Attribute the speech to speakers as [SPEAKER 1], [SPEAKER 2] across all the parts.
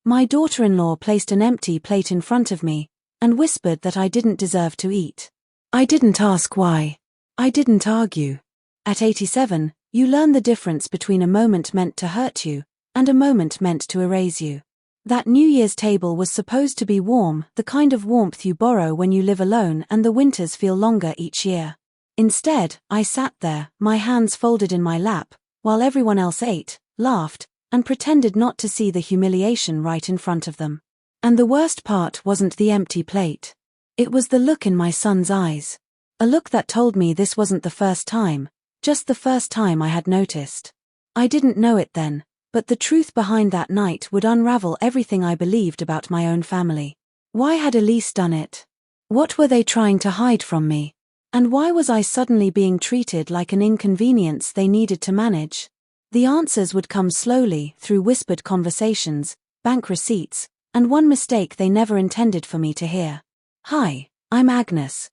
[SPEAKER 1] My daughter-in-law placed an empty plate in front of me and whispered that I didn't deserve to eat. I didn't ask why. I didn't argue. At 87, you learn the difference between a moment meant to hurt you and a moment meant to erase you. That New Year's table was supposed to be warm, the kind of warmth you borrow when you live alone and the winters feel longer each year. Instead, I sat there, my hands folded in my lap, while everyone else ate, laughed, and pretended not to see the humiliation right in front of them. And the worst part wasn't the empty plate. It was the look in my son's eyes. A look that told me this wasn't the first time, just the first time I had noticed. I didn't know it then, but the truth behind that night would unravel everything I believed about my own family. Why had Elise done it? What were they trying to hide from me? And why was I suddenly being treated like an inconvenience they needed to manage? The answers would come slowly through whispered conversations, bank receipts, and one mistake they never intended for me to hear. Hi, I'm Agnes.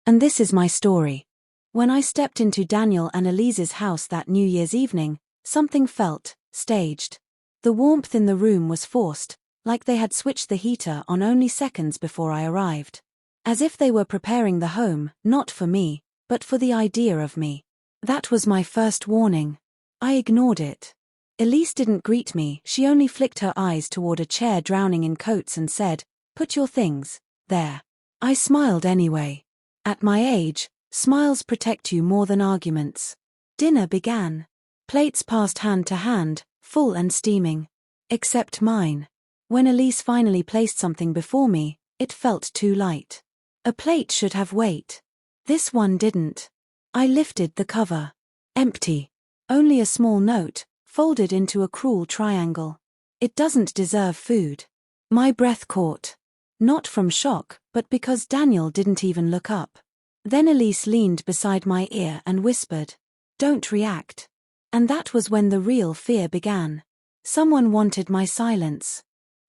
[SPEAKER 1] And this is my story. When I stepped into Daniel and Elise's house that New Year's evening, something felt staged. The warmth in the room was forced, like they had switched the heater on only seconds before I arrived. As if they were preparing the home, not for me, but for the idea of me. That was my first warning. I ignored it. Elise didn't greet me, she only flicked her eyes toward a chair drowning in coats and said, "Put your things there." I smiled anyway. At my age, smiles protect you more than arguments. Dinner began. Plates passed hand to hand, full and steaming. Except mine. When Elise finally placed something before me, it felt too light. A plate should have weight. This one didn't. I lifted the cover. Empty. Only a small note, folded into a cruel triangle. It doesn't deserve food. My breath caught. Not from shock, but because Daniel didn't even look up. Then Elise leaned beside my ear and whispered, "Don't react." And that was when the real fear began. Someone wanted my silence.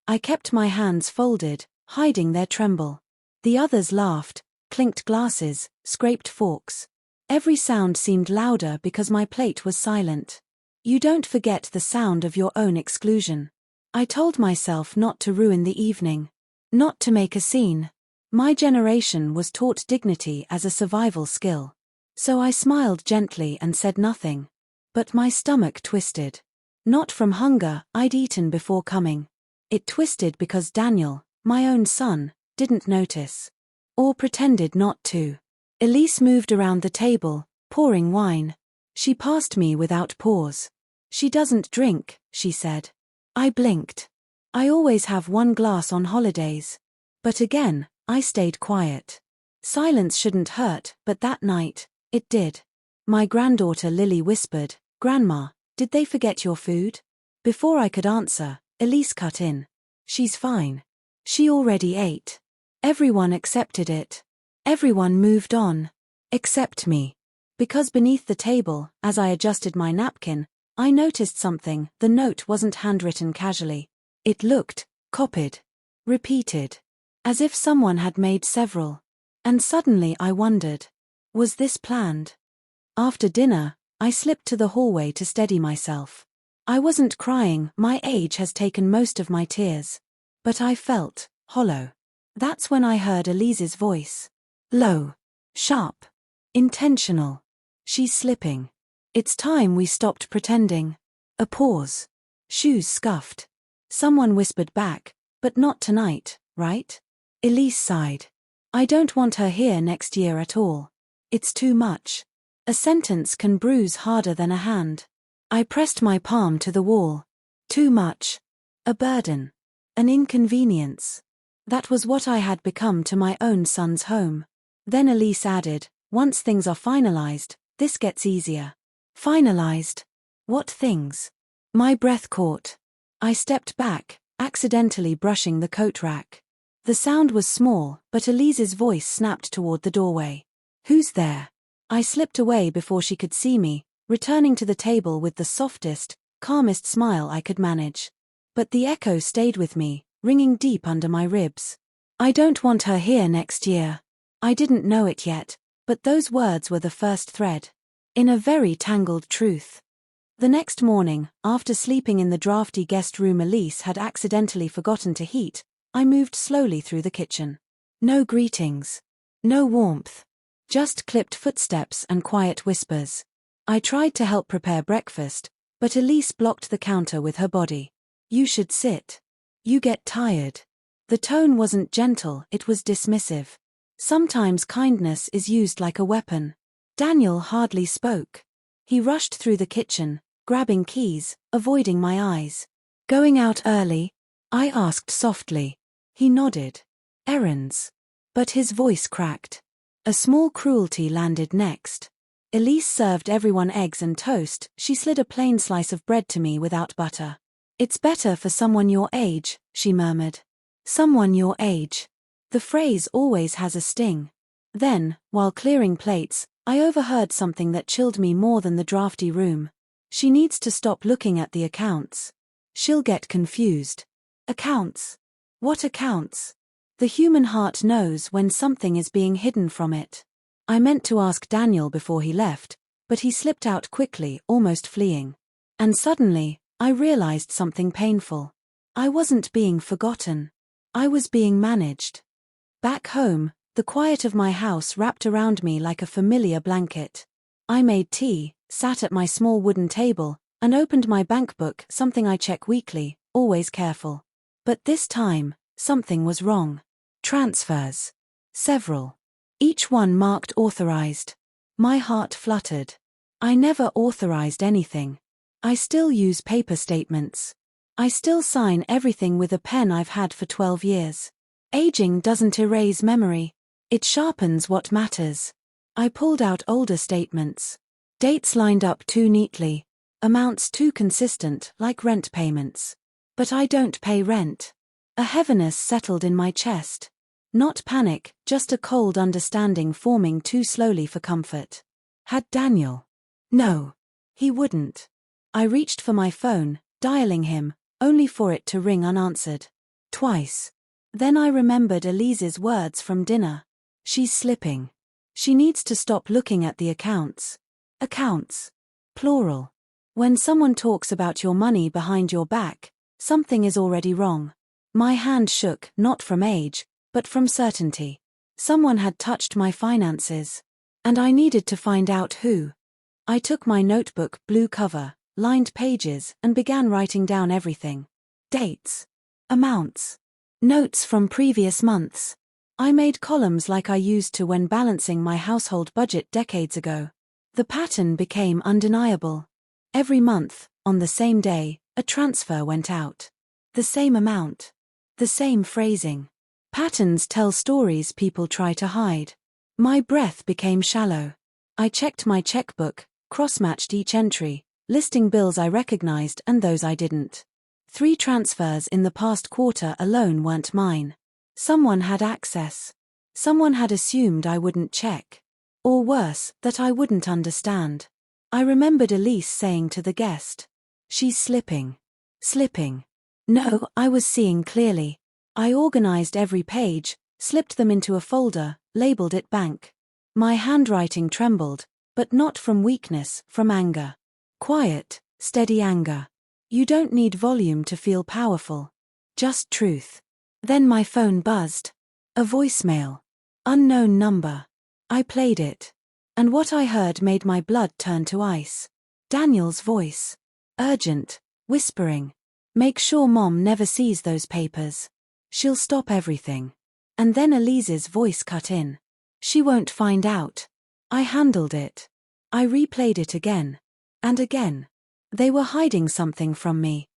[SPEAKER 1] I kept my hands folded, hiding their tremble. The others laughed, clinked glasses, scraped forks. Every sound seemed louder because my plate was silent. You don't forget the sound of your own exclusion. I told myself not to ruin the evening. Not to make a scene. My generation was taught dignity as a survival skill. So I smiled gently and said nothing. But my stomach twisted. Not from hunger, I'd eaten before coming. It twisted because Daniel, my own son, didn't notice. Or pretended not to. Elise moved around the table, pouring wine. She passed me without pause. "She doesn't drink," she said. I blinked. I always have one glass on holidays. But again, I stayed quiet. Silence shouldn't hurt, but that night, it did. My granddaughter Lily whispered, "Grandma, did they forget your food?" Before I could answer, Elise cut in. "She's fine. She already ate." Everyone accepted it. Everyone moved on. Except me. Because beneath the table, as I adjusted my napkin, I noticed something. The note wasn't handwritten casually. It looked copied. Repeated. As if someone had made several. And suddenly I wondered. Was this planned? After dinner, I slipped to the hallway to steady myself. I wasn't crying, my age has taken most of my tears. But I felt hollow. That's when I heard Elise's voice. Low. Sharp. Intentional. "She's slipping. It's time we stopped pretending." A pause. Shoes scuffed. Someone whispered back, "But not tonight, right?" Elise sighed. "I don't want her here next year at all. It's too much." A sentence can bruise harder than a hand. I pressed my palm to the wall. Too much. A burden. An inconvenience. That was what I had become to my own son's home. Then Elise added, "Once things are finalized, this gets easier." Finalized? What things? My breath caught. I stepped back, accidentally brushing the coat rack. The sound was small, but Elise's voice snapped toward the doorway. "Who's there?" I slipped away before she could see me, returning to the table with the softest, calmest smile I could manage. But the echo stayed with me, ringing deep under my ribs. "I don't want her here next year." I didn't know it yet, but those words were the first thread. In a very tangled truth. The next morning, after sleeping in the drafty guest room Elise had accidentally forgotten to heat, I moved slowly through the kitchen. No greetings. No warmth. Just clipped footsteps and quiet whispers. I tried to help prepare breakfast, but Elise blocked the counter with her body. You should sit. You get tired. The tone wasn't gentle, it was dismissive. Sometimes kindness is used like a weapon. Daniel hardly spoke. He rushed through the kitchen, grabbing keys, avoiding my eyes. Going out early? I asked softly. He nodded. Errands. But his voice cracked. A small cruelty landed next. Elise served everyone eggs and toast. She slid a plain slice of bread to me without butter. It's better for someone your age, she murmured. Someone your age. The phrase always has a sting. Then, while clearing plates, I overheard something that chilled me more than the drafty room. She needs to stop looking at the accounts. She'll get confused. Accounts? What accounts? The human heart knows when something is being hidden from it. I meant to ask Daniel before he left, but he slipped out quickly, almost fleeing. And suddenly, I realized something painful. I wasn't being forgotten. I was being managed. Back home, the quiet of my house wrapped around me like a familiar blanket. I made tea, sat at my small wooden table, and opened my bank book, something I check weekly, always careful. But this time, something was wrong. Transfers. Several. Each one marked authorized. My heart fluttered. I never authorized anything. I still use paper statements. I still sign everything with a pen I've had for 12 years. Aging doesn't erase memory. It sharpens what matters. I pulled out older statements. Dates lined up too neatly. Amounts too consistent, like rent payments. But I don't pay rent. A heaviness settled in my chest. Not panic, just a cold understanding forming too slowly for comfort. Had Daniel? No. He wouldn't. I reached for my phone, dialing him, only for it to ring unanswered. Twice. Then I remembered Elise's words from dinner. She's slipping. She needs to stop looking at the accounts. Accounts. Plural. When someone talks about your money behind your back, something is already wrong. My hand shook, not from age, but from certainty. Someone had touched my finances. And I needed to find out who. I took my notebook, blue cover, lined pages, and began writing down everything. Dates. Amounts. Notes from previous months. I made columns like I used to when balancing my household budget decades ago. The pattern became undeniable. Every month, on the same day, a transfer went out. The same amount. The same phrasing. Patterns tell stories people try to hide. My breath became shallow. I checked my checkbook, cross-matched each entry, listing bills I recognized and those I didn't. 3 transfers in the past quarter alone weren't mine. Someone had access. Someone had assumed I wouldn't check. Or worse, that I wouldn't understand. I remembered Elise saying to the guest, "She's slipping." Slipping. No, I was seeing clearly. I organized every page, slipped them into a folder, labeled it bank. My handwriting trembled, but not from weakness, from anger. Quiet, steady anger. You don't need volume to feel powerful. Just truth. Then my phone buzzed. A voicemail. Unknown number. I played it. And what I heard made my blood turn to ice. Daniel's voice. Urgent, whispering. Make sure Mom never sees those papers. She'll stop everything. And then Elise's voice cut in. She won't find out. I handled it. I replayed it again. And again. They were hiding something from me.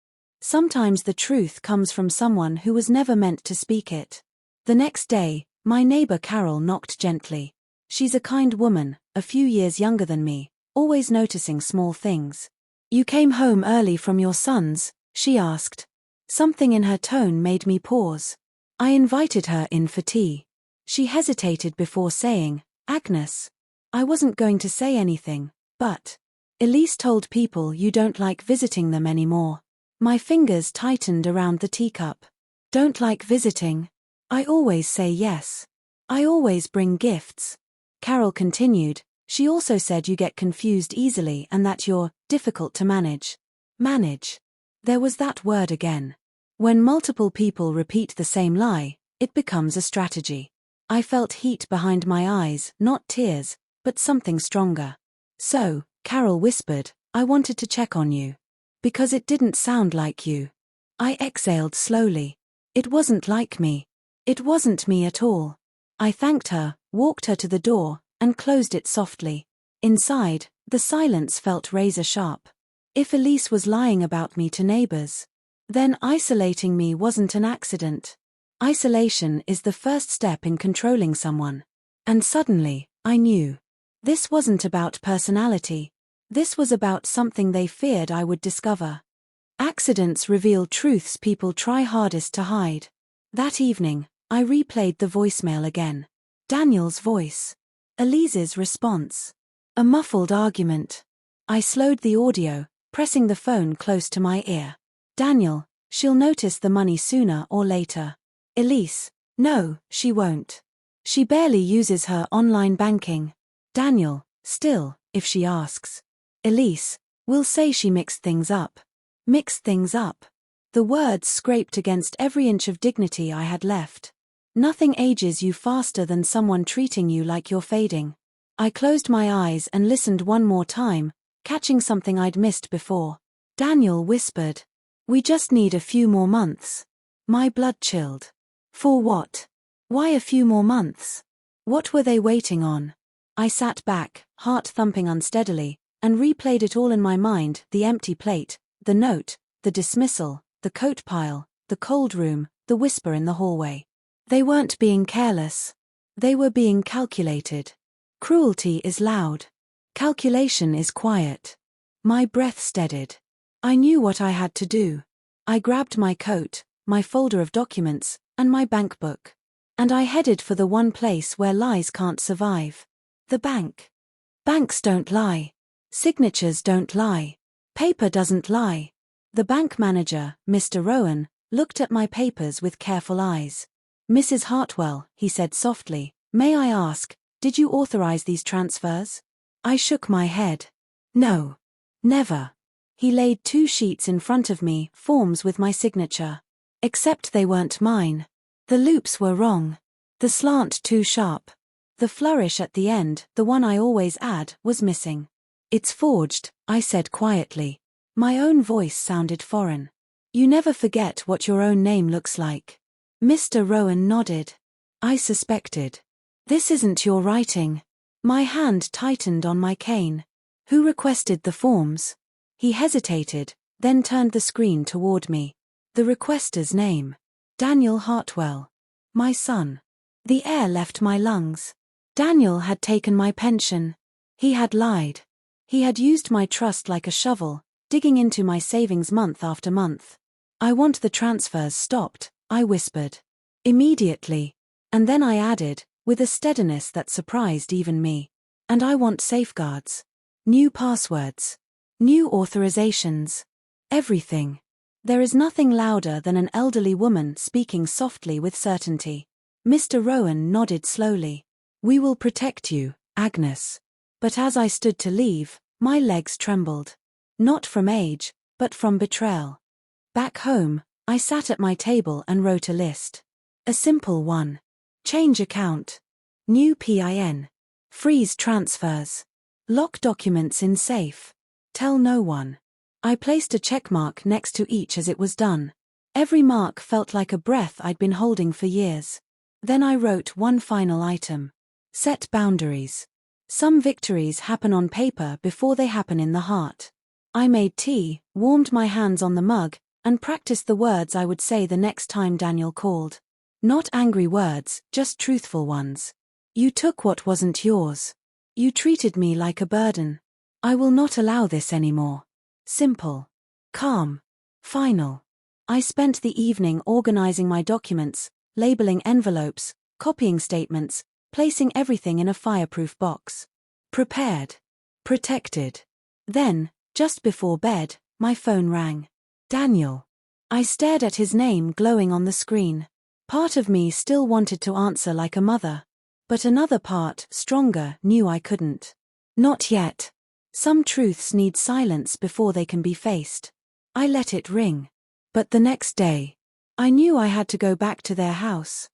[SPEAKER 1] Sometimes the truth comes from someone who was never meant to speak it. The next day, my neighbor Carol knocked gently. She's a kind woman, a few years younger than me, always noticing small things. "You came home early from your son's?" she asked. Something in her tone made me pause. I invited her in for tea. She hesitated before saying, "Agnes." I wasn't going to say anything, but Elise told people you don't like visiting them anymore. My fingers tightened around the teacup. Don't like visiting? I always say yes. I always bring gifts. Carol continued, She also said you get confused easily and that you're difficult to manage. Manage. There was that word again. When multiple people repeat the same lie, it becomes a strategy. I felt heat behind my eyes, not tears, but something stronger. So, Carol whispered, I wanted to check on you. Because it didn't sound like you. I exhaled slowly. It wasn't like me. It wasn't me at all. I thanked her, walked her to the door, and closed it softly. Inside, the silence felt razor sharp. If Elise was lying about me to neighbors, then isolating me wasn't an accident. Isolation is the first step in controlling someone. And suddenly, I knew. This wasn't about personality. This was about something they feared I would discover. Accidents reveal truths people try hardest to hide. That evening, I replayed the voicemail again. Daniel's voice. Elise's response. A muffled argument. I slowed the audio, pressing the phone close to my ear. Daniel, she'll notice the money sooner or later. Elise, no, she won't. She barely uses her online banking. Daniel, still, if she asks. Elise, we'll say she mixed things up. Mixed things up. The words scraped against every inch of dignity I had left. Nothing ages you faster than someone treating you like you're fading. I closed my eyes and listened one more time, catching something I'd missed before. Daniel whispered. We just need a few more months. My blood chilled. For what? Why a few more months? What were they waiting on? I sat back, heart thumping unsteadily, and replayed it all in my mind, the empty plate, the note, the dismissal, the coat pile, the cold room, the whisper in the hallway. They weren't being careless. They were being calculated. Cruelty is loud. Calculation is quiet. My breath steadied. I knew what I had to do. I grabbed my coat, my folder of documents, and my bank book. And I headed for the one place where lies can't survive. The bank. Banks don't lie. Signatures don't lie. Paper doesn't lie. The bank manager, Mr. Rowan, looked at my papers with careful eyes. Mrs. Hartwell, he said softly, may I ask, did you authorize these transfers? I shook my head. No. Never. He laid 2 sheets in front of me, forms with my signature. Except they weren't mine. The loops were wrong. The slant too sharp. The flourish at the end, the one I always add, was missing. It's forged, I said quietly. My own voice sounded foreign. You never forget what your own name looks like. Mr. Rowan nodded. I suspected. This isn't your writing. My hand tightened on my cane. Who requested the forms? He hesitated, then turned the screen toward me. The requester's name. Daniel Hartwell. My son. The air left my lungs. Daniel had taken my pension. He had lied. He had used my trust like a shovel, digging into my savings month after month. I want the transfers stopped, I whispered. Immediately. And then I added, with a steadiness that surprised even me. And I want safeguards. New passwords. New authorizations. Everything. There is nothing louder than an elderly woman speaking softly with certainty. Mr. Rowan nodded slowly. We will protect you, Agnes. But as I stood to leave, my legs trembled. Not from age, but from betrayal. Back home, I sat at my table and wrote a list. A simple one. Change account. New PIN. Freeze transfers. Lock documents in safe. Tell no one. I placed a checkmark next to each as it was done. Every mark felt like a breath I'd been holding for years. Then I wrote one final item. Set boundaries. Some victories happen on paper before they happen in the heart. I made tea, warmed my hands on the mug, and practiced the words I would say the next time Daniel called. Not angry words, just truthful ones. You took what wasn't yours. You treated me like a burden. I will not allow this anymore. Simple. Calm. Final. I spent the evening organizing my documents, labeling envelopes, copying statements, placing everything in a fireproof box. Prepared. Protected. Then, just before bed, my phone rang. Daniel. I stared at his name glowing on the screen. Part of me still wanted to answer like a mother. But another part, stronger, knew I couldn't. Not yet. Some truths need silence before they can be faced. I let it ring. But the next day, I knew I had to go back to their house.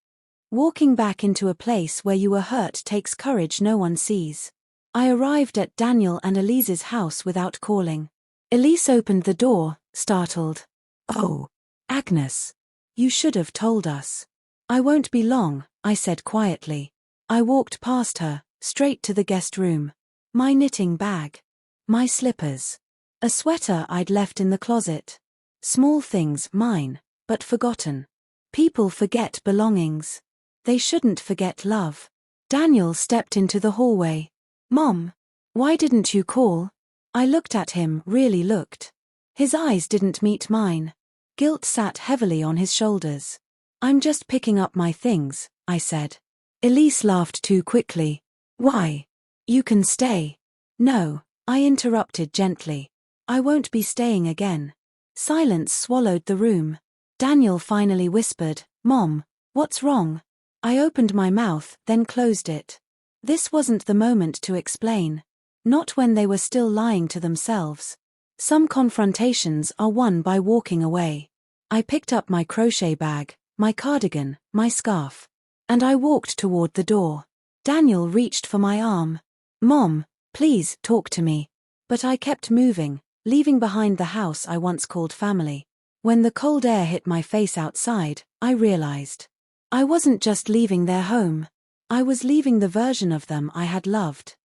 [SPEAKER 1] Walking back into a place where you were hurt takes courage no one sees. I arrived at Daniel and Elise's house without calling. Elise opened the door, startled. "Oh, Agnes. You should have told us." "I won't be long," I said quietly. I walked past her, straight to the guest room. My knitting bag. My slippers. A sweater I'd left in the closet. Small things, mine, but forgotten. People forget belongings. They shouldn't forget love. Daniel stepped into the hallway. "Mom, why didn't you call?" I looked at him, really looked. His eyes didn't meet mine. Guilt sat heavily on his shoulders. "I'm just picking up my things," I said. Elise laughed too quickly. "Why? You can stay." "No," I interrupted gently. "I won't be staying again." Silence swallowed the room. Daniel finally whispered, "Mom, what's wrong?" I opened my mouth, then closed it. This wasn't the moment to explain. Not when they were still lying to themselves. Some confrontations are won by walking away. I picked up my crochet bag, my cardigan, my scarf. And I walked toward the door. Daniel reached for my arm. "Mom, please, talk to me." But I kept moving, leaving behind the house I once called family. When the cold air hit my face outside, I realized. I wasn't just leaving their home. I was leaving the version of them I had loved.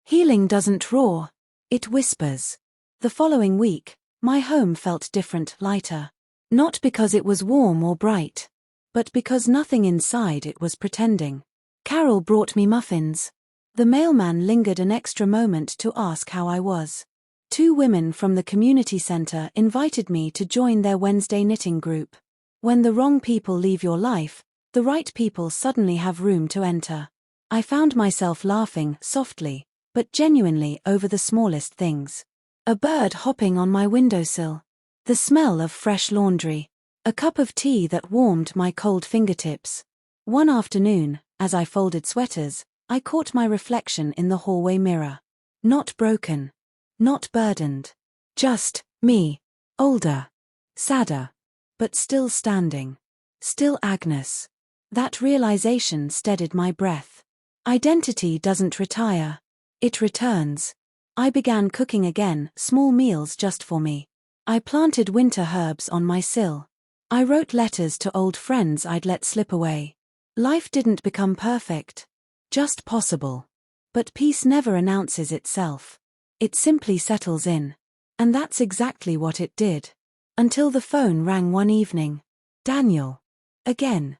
[SPEAKER 1] Healing doesn't roar. It whispers. The following week, my home felt different, lighter. Not because it was warm or bright, but because nothing inside it was pretending. Carol brought me muffins. The mailman lingered an extra moment to ask how I was. 2 women from the community center invited me to join their Wednesday knitting group. When the wrong people leave your life, the right people suddenly have room to enter. I found myself laughing, softly, but genuinely, over the smallest things. A bird hopping on my windowsill. The smell of fresh laundry. A cup of tea that warmed my cold fingertips. One afternoon, as I folded sweaters, I caught my reflection in the hallway mirror. Not broken. Not burdened. Just me. Older. Sadder. But still standing. Still Agnes. That realization steadied my breath. Identity doesn't retire. It returns. I began cooking again, small meals just for me. I planted winter herbs on my sill. I wrote letters to old friends I'd let slip away. Life didn't become perfect. Just possible. But peace never announces itself. It simply settles in. And that's exactly what it did. Until the phone rang one evening. Daniel. Again.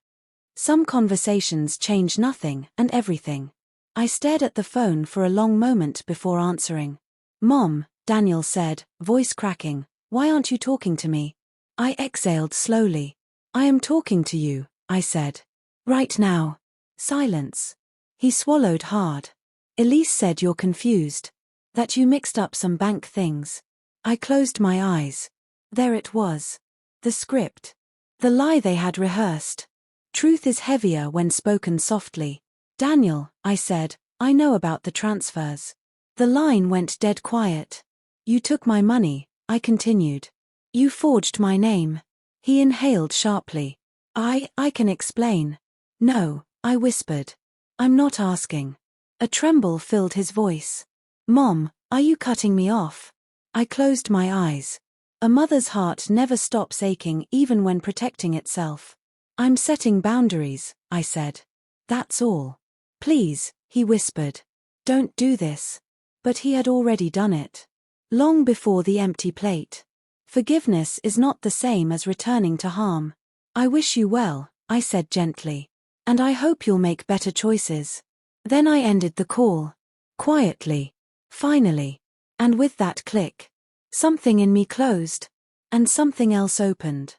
[SPEAKER 1] Some conversations change nothing and everything. I stared at the phone for a long moment before answering. "Mom," Daniel said, voice cracking, "why aren't you talking to me?" I exhaled slowly. "I am talking to you," I said. "Right now." Silence. He swallowed hard. "Elise said you're confused. That you mixed up some bank things." I closed my eyes. There it was. The script. The lie they had rehearsed. Truth is heavier when spoken softly. "Daniel," I said, "I know about the transfers." The line went dead quiet. "You took my money," I continued. "You forged my name." He inhaled sharply. I can explain." "No," I whispered. "I'm not asking." A tremble filled his voice. "Mom, are you cutting me off?" I closed my eyes. A mother's heart never stops aching even when protecting itself. "I'm setting boundaries," I said. "That's all." "Please," he whispered. "Don't do this." But he had already done it. Long before the empty plate. Forgiveness is not the same as returning to harm. "I wish you well," I said gently. "And I hope you'll make better choices." Then I ended the call. Quietly. Finally. And with that click. Something in me closed. And something else opened.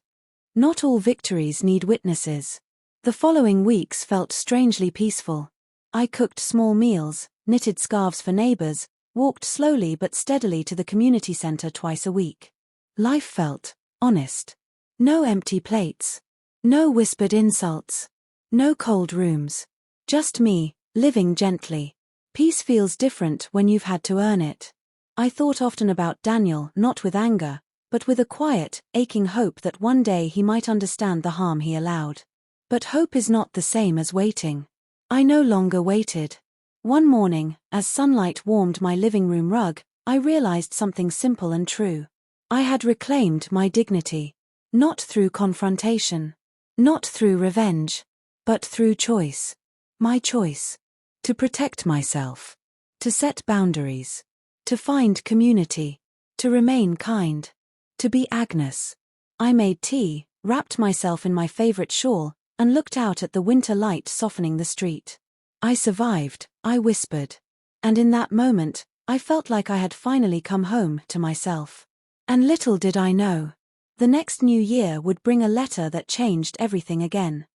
[SPEAKER 1] Not all victories need witnesses. The following weeks felt strangely peaceful. I cooked small meals, knitted scarves for neighbors, walked slowly but steadily to the community center twice a week. Life felt honest. No empty plates. No whispered insults. No cold rooms. Just me, living gently. Peace feels different when you've had to earn it. I thought often about Daniel, not with anger, but with a quiet, aching hope that one day he might understand the harm he allowed. But hope is not the same as waiting. I no longer waited. One morning, as sunlight warmed my living room rug, I realized something simple and true. I had reclaimed my dignity. Not through confrontation. Not through revenge. But through choice. My choice. To protect myself. To set boundaries. To find community. To remain kind. To be Agnes. I made tea, wrapped myself in my favorite shawl, and looked out at the winter light softening the street. I survived, I whispered. And in that moment, I felt like I had finally come home to myself. And little did I know. The next new year would bring a letter that changed everything again.